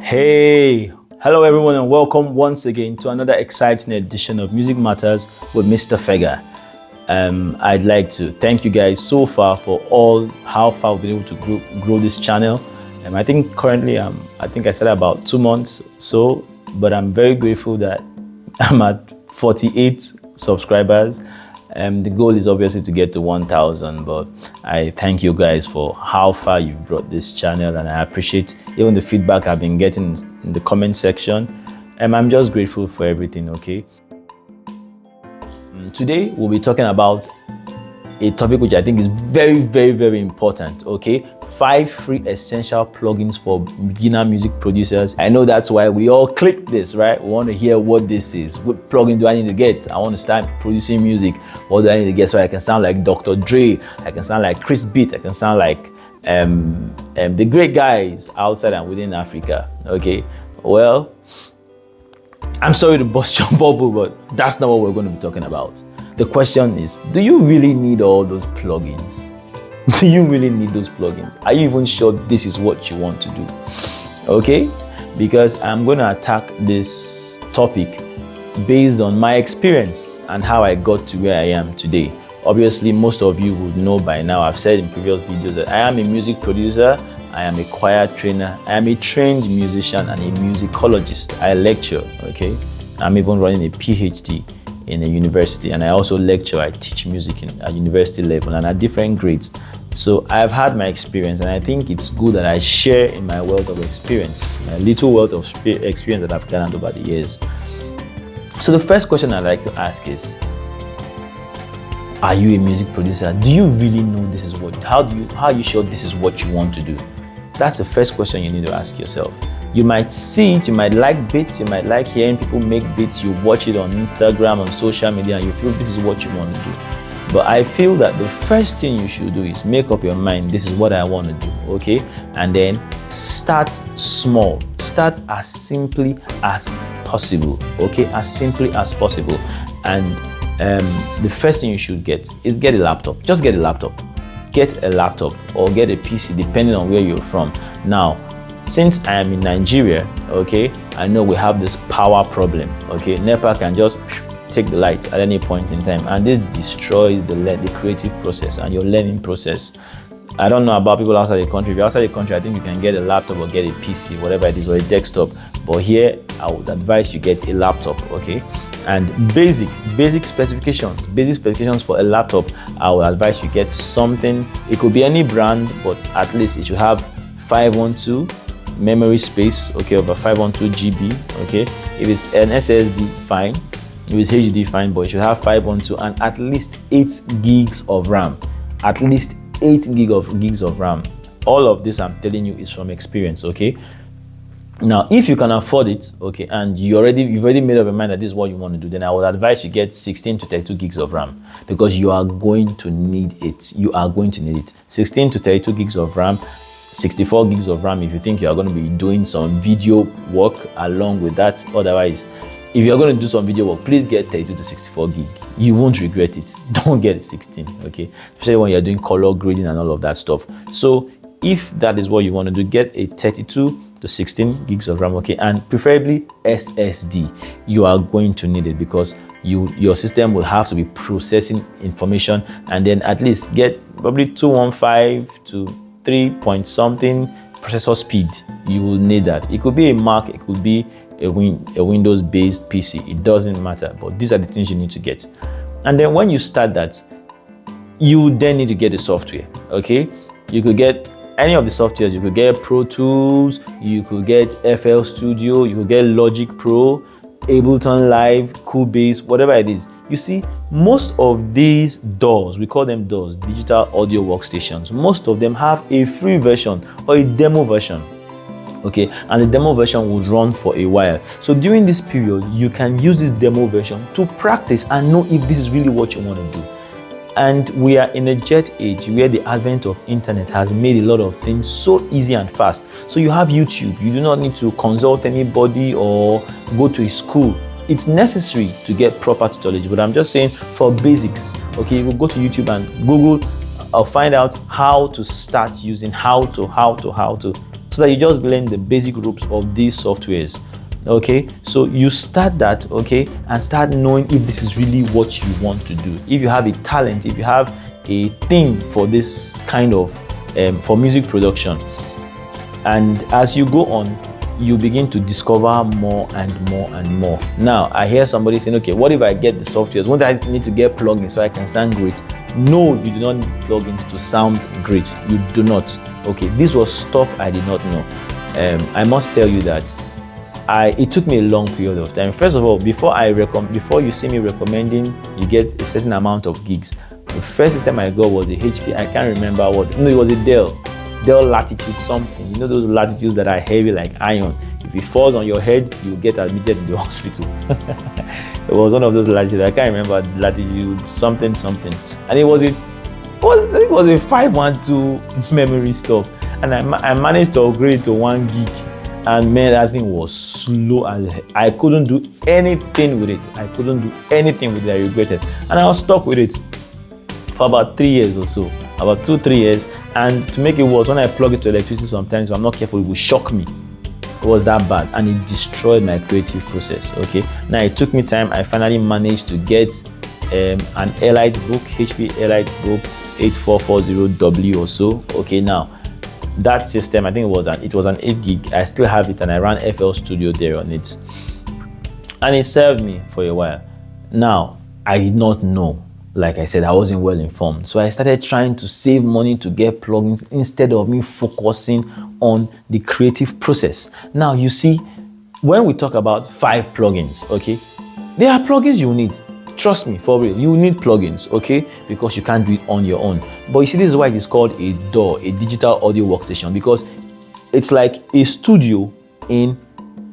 Hey, hello everyone, and welcome once again to another exciting edition of Music Matters with Mr. Fega. I'd like to thank you guys so far for how far we've been able to grow this channel. I think currently I started about 2 months so, but I'm very grateful that I'm at 48 subscribers. The goal is obviously to get to 1,000, but I thank you guys for how far you've brought this channel, and I appreciate even the feedback I've been getting in the comment section. I'm just grateful for everything. Okay, today we'll be talking about a topic which I think is very, very, very important. Okay, 5 free essential plugins for beginner music producers. I know that's why we all click this, right? We want to hear what this is. What plugin do I need to get? I want to start producing music. What do I need to get so I can sound like Dr. Dre? I can sound like Chris Beat. I can sound like the great guys outside and within Africa. Okay, well, I'm sorry to bust your bubble, but that's not what we're going to be talking about. The question is, do you really need all those plugins? Do you really need those plugins? Are you even sure this is what you want to do? Okay, because I'm going to attack this topic based on my experience and how I got to where I am today. Obviously, most of you would know by now, I've said in previous videos that I am a music producer, I am a choir trainer, I am a trained musician and a musicologist. I lecture, okay? I'm even running a PhD in a university, and I also lecture. I teach music at university level and at different grades. So I've had my experience, and I think it's good that I share in my wealth of experience, my little wealth of experience that I've gathered over the years. So the first question I'd like to ask is, are you a music producer? Do you really know this is what? How are you sure this is what you want to do? That's the first question you need to ask yourself. You might see it, you might like beats, you might like hearing people make beats, you watch it on Instagram, on social media, and you feel this is what you want to do. But I feel that the first thing you should do is make up your mind, this is what I want to do, okay? And then start small. Start as simply as possible, okay? As simply as possible. And the first thing you should get is get a laptop. Just get a laptop. Get a laptop or get a PC, depending on where you're from. Now, since I am in Nigeria, okay, I know we have this power problem, okay? NEPA can just take the light at any point in time, and this destroys the creative process and your learning process. I don't know about people outside the country. If you're outside the country, I think you can get a laptop or get a PC, whatever it is, or a desktop. But here, I would advise you get a laptop, okay? And basic specifications for a laptop, I would advise you get something. It could be any brand, but at least it should have 512 memory space, okay, over 512 GB, okay. If it's an SSD, fine. If it's HD, fine, but it should have 512 and at least 8 gigs of RAM. At least 8 gigs of RAM. All of this I'm telling you is from experience, okay. Now, if you can afford it, okay, and you've already made up your mind that this is what you want to do, then I would advise you get 16 to 32 gigs of RAM, because you are going to need it. You are going to need it. 16 to 32 gigs of RAM, 64 gigs of RAM if you think you are going to be doing some video work along with that. Otherwise, if you're going to do some video work, please get 32 to 64 gig. You won't regret it. Don't get 16, okay? Especially when you're doing color grading and all of that stuff. So if that is what you want to do, get a 32 to 16 gigs of RAM, okay? And preferably SSD. You are going to need it because your system will have to be processing information, and then at least get probably 215 to 3 point something processor speed. You will need that. It could be a Mac, it could be a Windows based PC, it doesn't matter, but these are the things you need to get. And then when you start that, you then need to get the software, okay? You could get any of the softwares. You could get Pro Tools, you could get FL Studio, you could get Logic Pro, Ableton Live, Cubase, whatever it is. You see, most of these DAWs, we call them DAWs, digital audio workstations, most of them have a free version or a demo version, okay? And the demo version would run for a while. So during this period, you can use this demo version to practice and know if this is really what you want to do. And we are in a jet age where the advent of internet has made a lot of things so easy and fast. So you have YouTube. You do not need to consult anybody or go to a school. It's necessary to get proper tutelage, but I'm just saying for basics, okay, you will go to YouTube and Google or find out how to start using how to so that you just learn the basic ropes of these softwares. Okay, so you start that, okay, and start knowing if this is really what you want to do. If you have a talent, if you have a thing for this kind of for music production, and as you go on, you begin to discover more and more and more. Now I hear somebody saying, okay, what if I get the softwares? Won't I need to get plugins so I can sound great? No, you do not need plugins to sound great. You do not. Okay, this was stuff I did not know. I must tell you that it took me a long period of time. First of all, before you see me recommending you get a certain amount of gigs, the first system I got was a HP. I can't remember what. No, it was a Dell Latitude something. You know those Latitudes that are heavy like iron. If it falls on your head, you get admitted in the hospital. It was one of those Latitudes. I can't remember Latitude something, and it was a 512 memory stuff, and I managed to upgrade it to 1 gig. And man, that thing was slow as I couldn't do anything with it. I regret it. And I was stuck with it for about 3 years or so. About 2-3 years. And to make it worse, when I plug it to electricity sometimes, if I'm not careful, it will shock me. It was that bad. And it destroyed my creative process. Okay. Now it took me time. I finally managed to get an EliteBook, HP EliteBook 8440W or so. Okay, now that system, I think it was an 8 gig. I still have it, and I ran FL Studio there on it, and it served me for a while. Now I did not know, like I said, I wasn't well informed, so I started trying to save money to get plugins instead of me focusing on the creative process. Now you see, when we talk about 5 plugins, okay, there are plugins you need. Trust me, for real, you need plugins, okay, because you can't do it on your own. But you see, this is why it is called a DAW, a digital audio workstation, because it's like a studio in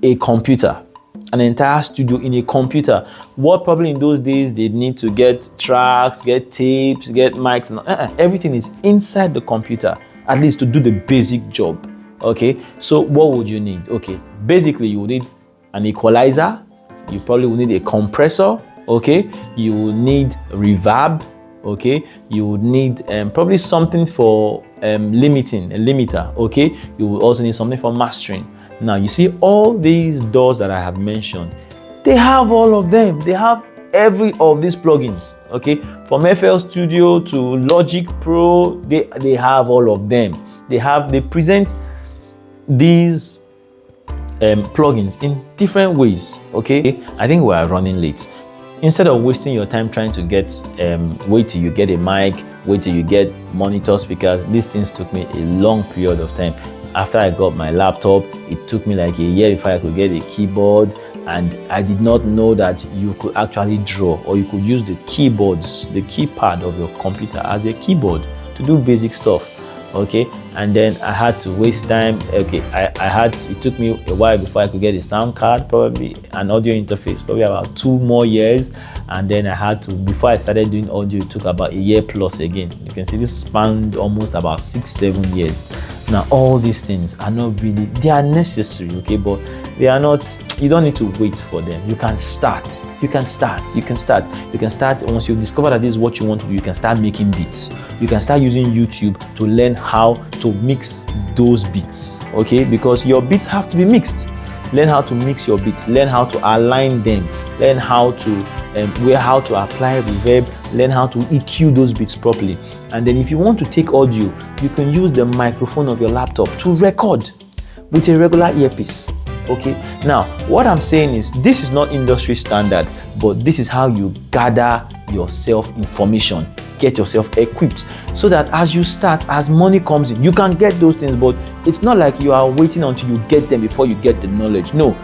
a computer, an entire studio in a computer. What probably in those days they'd need to get tracks, get tapes, get mics, and everything is inside the computer, at least to do the basic job. Okay, so what would you need? Okay, basically you would need an equalizer, you probably would need a compressor. Okay, you will need reverb. Okay, you would need probably something for limiting, a limiter. Okay, you will also need something for mastering. Now you see all these DAWs that I have mentioned, they have all of them. They have every of these plugins. Okay, from FL Studio to Logic Pro, they have all of them. They present these plugins in different ways. Okay, I think we are running late. Instead of wasting your time trying to wait till you get a mic, wait till you get monitor speakers, these things took me a long period of time. After I got my laptop, it took me like a year before I could get a keyboard, and I did not know that you could actually draw, or you could use the keypad of your computer as a keyboard to do basic stuff. Okay, and then I had to waste time. Okay, it took me a while before I could get a sound card, probably an audio interface, probably about 2 more years, and then before I started doing audio, it took about a year plus again. You can see this spanned almost about 6-7 years. Now all these things are not really, they are necessary, okay, but they are not, you don't need to wait for them. You can start once you discover that this is what you want to do. You can start making beats. You can start using YouTube to learn how to mix those beats, okay, because your beats have to be mixed. Learn how to mix your beats, learn how to align them, learn how to apply reverb, learn how to EQ those beats properly. And then if you want to take audio, you can use the microphone of your laptop to record with a regular earpiece. Okay, now what I'm saying is, this is not industry standard, but this is how you gather yourself information, get yourself equipped, so that as you start, as money comes in, you can get those things. But it's not like you are waiting until you get them before you get the knowledge. No,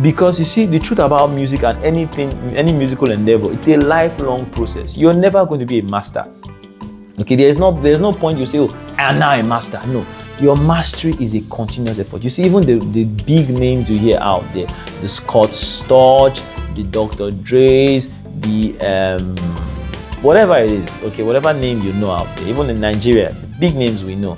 because you see, the truth about music and any musical endeavor, it's a lifelong process. You're never going to be a master. Okay, there's no point you say, oh, I am now a master. No, your mastery is a continuous effort. You see, even the big names you hear out there, the Scott Storch, the Dr. Dre's, the whatever it is, okay, whatever name you know out there, even in Nigeria, the big names we know,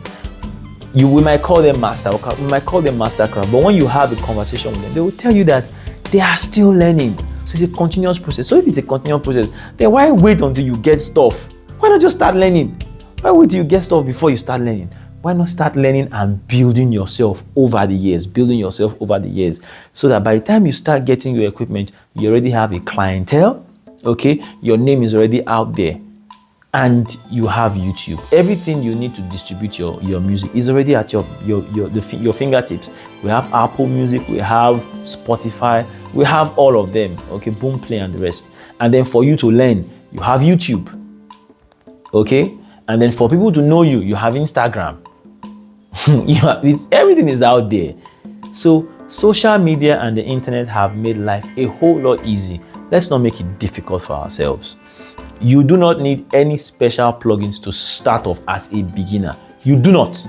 we might call them mastercraft, but when you have a conversation with them, they will tell you that they are still learning. So it's a continuous process. So if it's a continuous process, then why wait until you get stuff? Why not just start learning? Why wait till you get stuff before you start learning? why not start learning and building yourself over the years, so that by the time you start getting your equipment, you already have a clientele, okay? Your name is already out there, and you have YouTube. Everything you need to distribute your music is already at your fingertips. We have Apple Music, we have Spotify, we have all of them, okay? Boomplay and the rest. And then for you to learn, you have YouTube, okay? And then for people to know you, you have Instagram. Everything is out there. So social media and the internet have made life a whole lot easy. Let's not make it difficult for ourselves. You do not need any special plugins to start off as a beginner. You do not.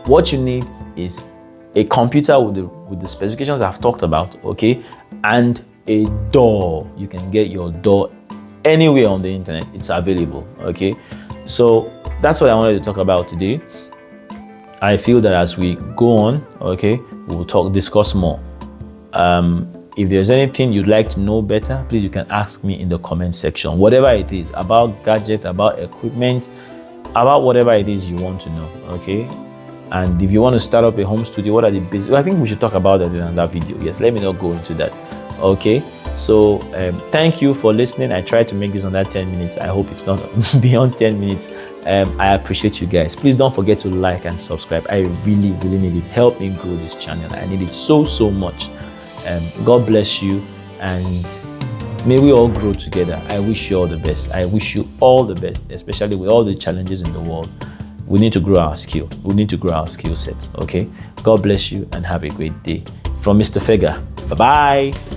What you need is a computer with the specifications I've talked about, okay, and a DAW. You can get your DAW anywhere on the internet. It's available, okay. So that's what I wanted to talk about today. I feel that as we go on, okay, we'll discuss more. If there's anything you'd like to know better, please, you can ask me in the comment section. Whatever it is, about gadget, about equipment, about whatever it is you want to know, okay? And if you want to start up a home studio, what are the basics? I think we should talk about that in another video. Yes, let me not go into that, okay? So thank you for listening. I tried to make this under 10 minutes. I hope it's not beyond 10 minutes. I appreciate you guys. Please don't forget to like and subscribe. I really need it. Help me grow this channel. I need it so much. God bless you, and may we all grow together. I wish you all the best. I wish you all the best, especially with all the challenges in the world. We need to grow our skill. We need to grow our skill sets, okay? God bless you and have a great day. From Mr. Fega. Bye-bye.